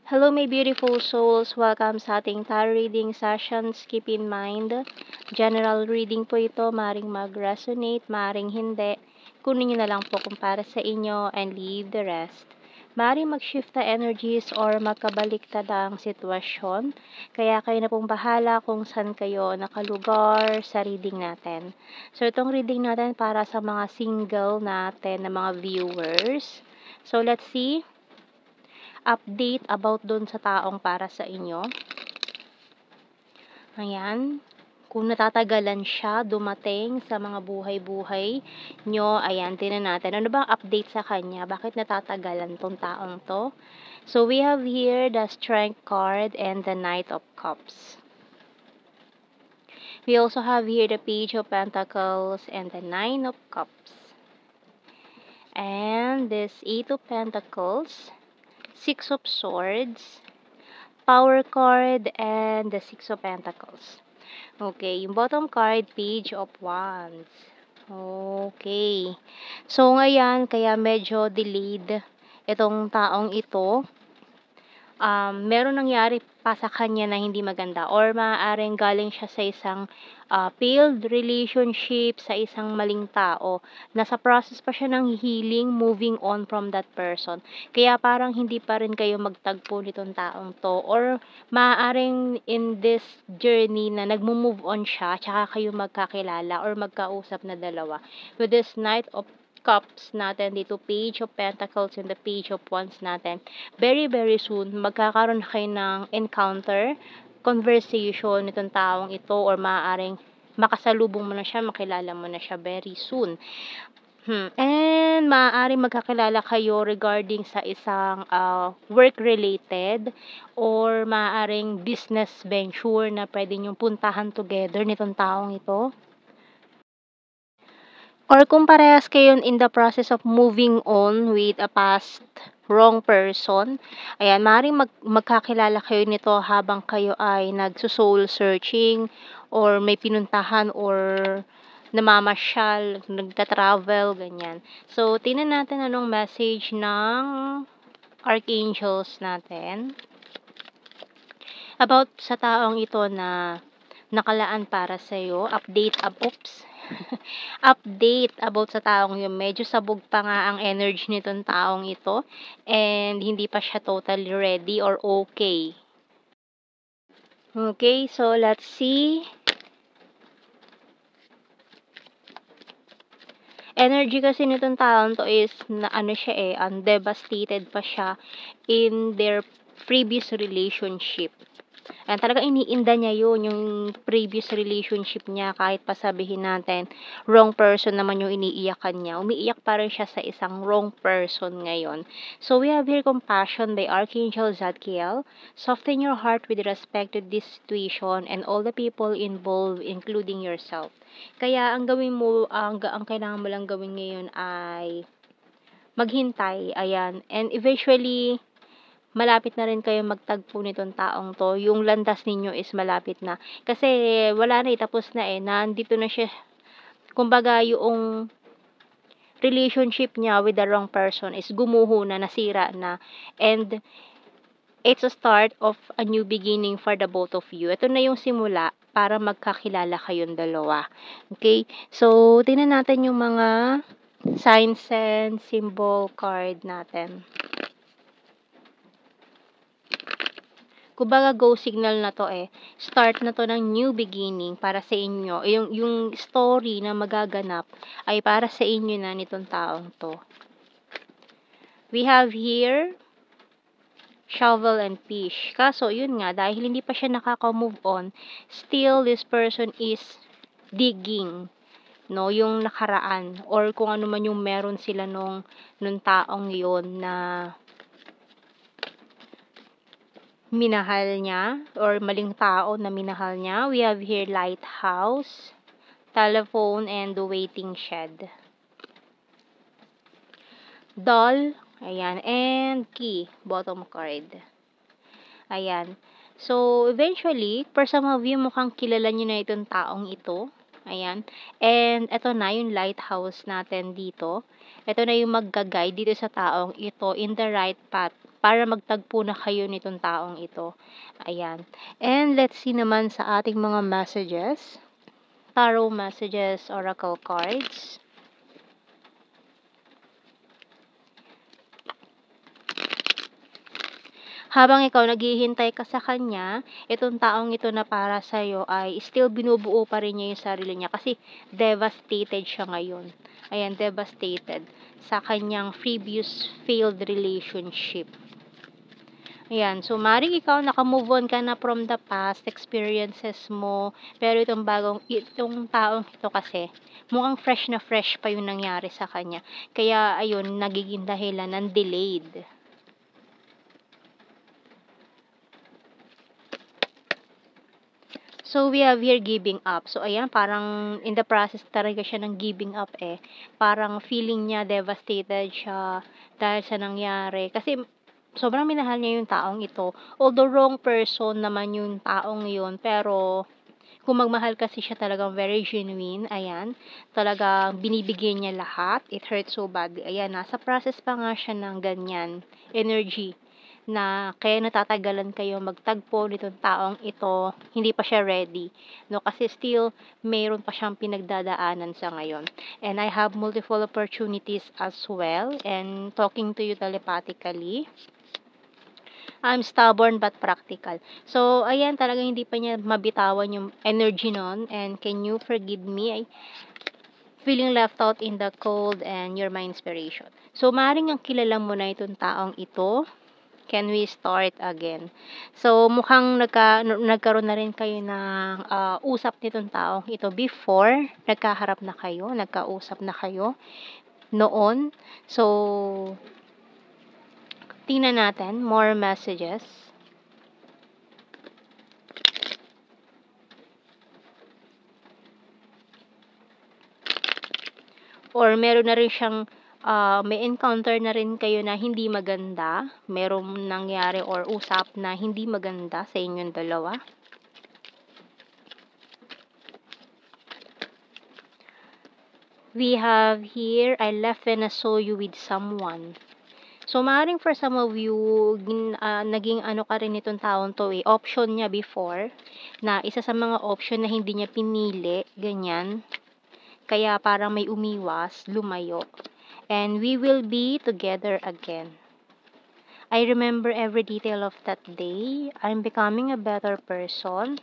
Hello my beautiful souls! Welcome sa ating tarot reading sessions. Keep in mind, general reading po ito. Maring mag-resonate, maring hindi. Kunin nyo na lang po kung para sa inyo and leave the rest. Maring mag-shift na energies or magkabaliktad ang sitwasyon. Kaya kayo na pong bahala kung saan kayo nakalugar sa reading natin. So itong reading natin para sa mga single natin na mga viewers. So let's see. Update about doon sa taong para sa inyo. Ayan. Kung natatagalan siya dumating sa mga buhay-buhay nyo, ayan, tinan natin. Ano bang update sa kanya? Bakit natatagalan tong taong to? So, we have here the Strength card and the Knight of Cups. We also have here the Page of Pentacles and the Nine of Cups. And this Eight of Pentacles, Six of Swords, Power card, and the Six of Pentacles. Okay, yung bottom card, Page of Wands. Okay. So, ngayon, kaya medyo delayed itong taong ito. Meron nangyari pa sa kanya na hindi maganda or maaaring galing siya sa isang failed relationship sa isang maling tao. Nasa process pa siya ng healing, moving on from that person. Kaya parang hindi pa rin kayo magtagpo nitong taong to or maaaring in this journey na nagmo-move on siya tsaka kayo magkakilala or magkausap na dalawa. With this Knight of Cups natin dito, Page of Pentacles and the Page of Wands natin, very very soon magkakaroon kayo ng encounter, conversation nitong taong ito or maaaring makasalubong mo na siya, makilala mo na siya very soon. And maaaring magkakilala kayo regarding sa isang work related or maaaring business venture na pwede nyong puntahan together nitong taong ito. Or kung parehas kayo in the process of moving on with a past wrong person, ayan, maaaring magkakilala kayo nito habang kayo ay nagso-soul searching or may pinuntahan or namamasyal, nagta-travel, ganyan. So, tingnan natin anong message ng archangels natin about sa taong ito na nakalaan para sa'yo. Update about sa taong yun. Medyo sabog pa nga ang energy nitong taong ito and hindi pa siya totally ready or okay. Okay, so let's see. Energy kasi nitong taong to is na ano siya devastated pa siya in their previous relationship. And talagang iniinda niya yun, yung previous relationship niya, kahit pa sabihin natin, wrong person naman yung iniiyakan niya. Umiiyak pa rin siya sa isang wrong person ngayon. So, we have here compassion by Archangel Zadkiel. Soften your heart with respect to this situation and all the people involved, including yourself. Kaya, ang gawin mo, ang kailangan mo lang gawin ngayon ay maghintay, ayan. And eventually, malapit na rin kayo magtagpo nitong taong to. Yung landas ninyo is malapit na. Kasi wala na tapos na nandito na siya. Kumbaga yung relationship niya with the wrong person is gumuho na, nasira na. And it's a start of a new beginning for the both of you. Ito na yung simula para magkakilala kayong dalawa. Okay? So, tingnan natin yung mga signs and symbol card natin. Kumbaga go signal na to start na to ng new beginning para sa inyo. Yung story na magaganap ay para sa inyo na nitong taong to. We have here shovel and fish. Kaso yun nga, dahil hindi pa siya nakaka-move on, still this person is digging no yung nakaraan or kung ano man yung meron sila nung taong yon na minahal niya or maling tao na minahal niya. We have here lighthouse, telephone, and the waiting shed. Doll, ayan, and key, bottom card. Ayan. So, eventually, for some of you, mukhang kilala nyo na itong taong ito. Ayan. And ito na yung lighthouse natin dito. Ito na yung magga-guide dito sa taong ito in the right path. para magtagpo na kayo nitong taong ito. Ayan. And let's see naman sa ating mga messages. Tarot messages, oracle cards. Habang ikaw naghihintay ka sa kanya, itong taong ito na para sa'yo ay still binubuo pa rin niya yung sarili niya kasi devastated siya ngayon. Ayan, devastated sa kanyang previous failed relationship. Ayan, so maring ikaw naka-move on ka na from the past experiences mo, pero itong taong ito kasi, mukhang fresh na fresh pa yung nangyari sa kanya. Kaya ayun, nagiging dahilan ng delayed. So, we have here giving up. So, ayan, parang in the process talaga siya ng giving up eh. Parang feeling niya devastated siya dahil sa nangyari. Kasi, sobrang minahal niya yung taong ito. Although wrong person naman yung taong yun, pero kung magmahal kasi siya talagang very genuine, ayan, talagang binibigyan niya lahat. It hurts so badly. Ayan, nasa process pa nga siya ng ganyan energy na kaya natatagalan kayo magtagpo nitong taong ito, hindi pa siya ready. No, kasi still mayroon pa siyang pinagdadaanan sa ngayon. And I have multiple opportunities as well and talking to you telepathically. I'm stubborn but practical. So, ayan, talagang hindi pa niya mabitawan yung energy nun. And can you forgive me? Feeling left out in the cold and you're my inspiration. So, maaaring ang kilala mo na itong taong ito. Can we start again? So, mukhang nagkaroon na rin kayo ng usap nitong taong ito before. Nagkaharap na kayo, nagkausap na kayo noon. So, tingnan natin, more messages. Or meron na rin siyang may encounter na rin kayo na hindi maganda, merong nangyari or usap na hindi maganda sa inyong dalawa. We have here, I left when I saw you with someone. So, maaaring for some of you, naging ano ka rin itong taon to eh, option niya before, na isa sa mga option na hindi niya pinili, ganyan. Kaya parang may umiwas, lumayo. And we will be together again. I remember every detail of that day. I'm becoming a better person.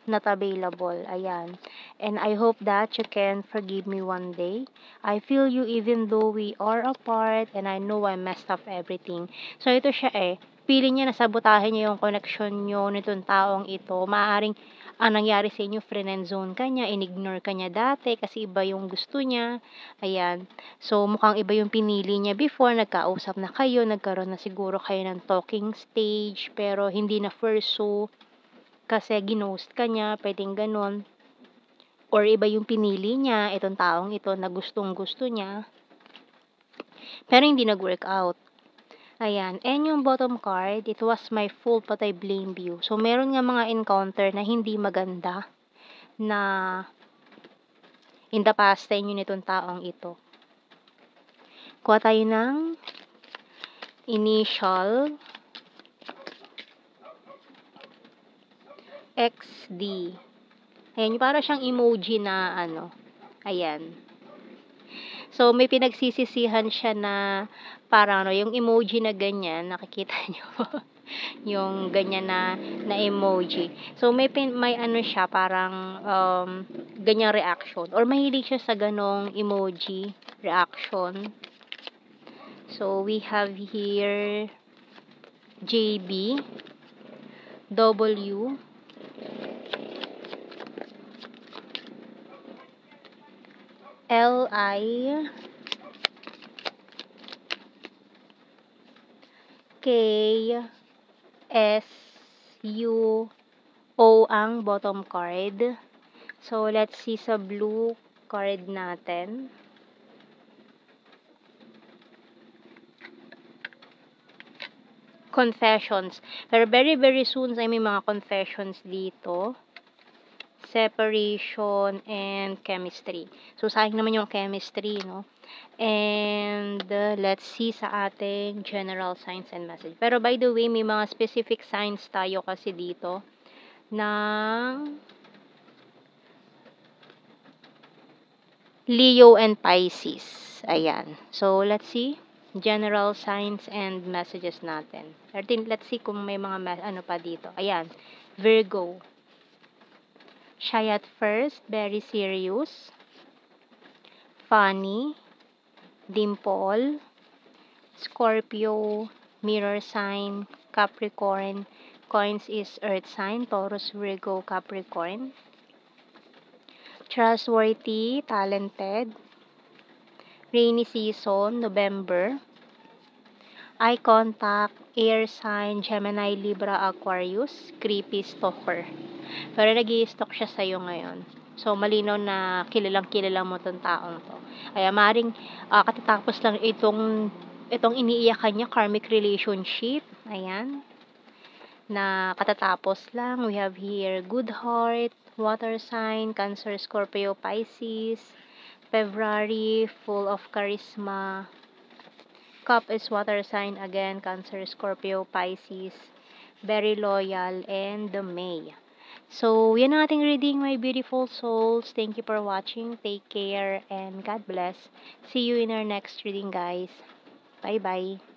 Not available. Ayan. And I hope that you can forgive me one day. I feel you even though we are apart and I know I messed up everything. So, ito siya eh. Feeling niya nasabotahe niya yung connection niyo nitong taong ito. Maaaring ang nangyari sa inyo, friend zone ka niya, in-ignore ka niya dati kasi iba yung gusto niya. Ayan. So, mukhang iba yung pinili niya before. Nagkausap na kayo, nagkaroon na siguro kayo ng talking stage, pero hindi na pursue kasi ginost ka niya, pwedeng ganon. Or iba yung pinili niya, itong taong ito na gustong gusto niya. Pero hindi nag-work out. Ayan. And yung bottom card, it was my fault but I blame you. So, meron nga mga encounter na hindi maganda na in the past sa inyo nitong taong ito. Kuha tayo ng initial XD. Ayan, para siyang emoji na ano. Ayan. So, may pinagsisisihan siya na parang ano, yung emoji na ganyan, nakikita niyo yung ganyan na emoji. So, may ano siya, parang ganyang reaction. Or mahilig siya sa ganong emoji reaction. So, we have here JB, W, L-I, K, S, U, O ang bottom card. So, let's see sa blue card natin. Confessions. Pero very, very soon ay may mga confessions dito separation, and chemistry. So, sayang naman yung chemistry, no? And let's see sa ating general signs and message. Pero by the way, may mga specific signs tayo kasi dito ng Leo and Pisces. Ayan. So, let's see. General signs and messages natin. Let's see kung may mga ano pa dito. Ayan. Virgo. Shy at first, very serious. Funny. Dimple. Scorpio. Mirror sign. Capricorn. Coins is earth sign. Taurus, Virgo, Capricorn. Trustworthy, talented. Rainy season, November. Eye contact, air sign, Gemini, Libra, Aquarius, creepy stalker. Pero nag-i-stalk siya sa'yo ngayon. So, malinaw na kilala mo tong taong to. Kaya maring katatapos lang itong iniiyakan niya, karmic relationship. Ayan. Na katatapos lang. We have here good heart, water sign, Cancer, Scorpio, Pisces. February, full of charisma. Cup is water sign again, Cancer, Scorpio, Pisces. Very loyal, and the May. So, yan ang ating reading, my beautiful souls. Thank you for watching. Take care, and God bless. See you in our next reading, guys. Bye-bye.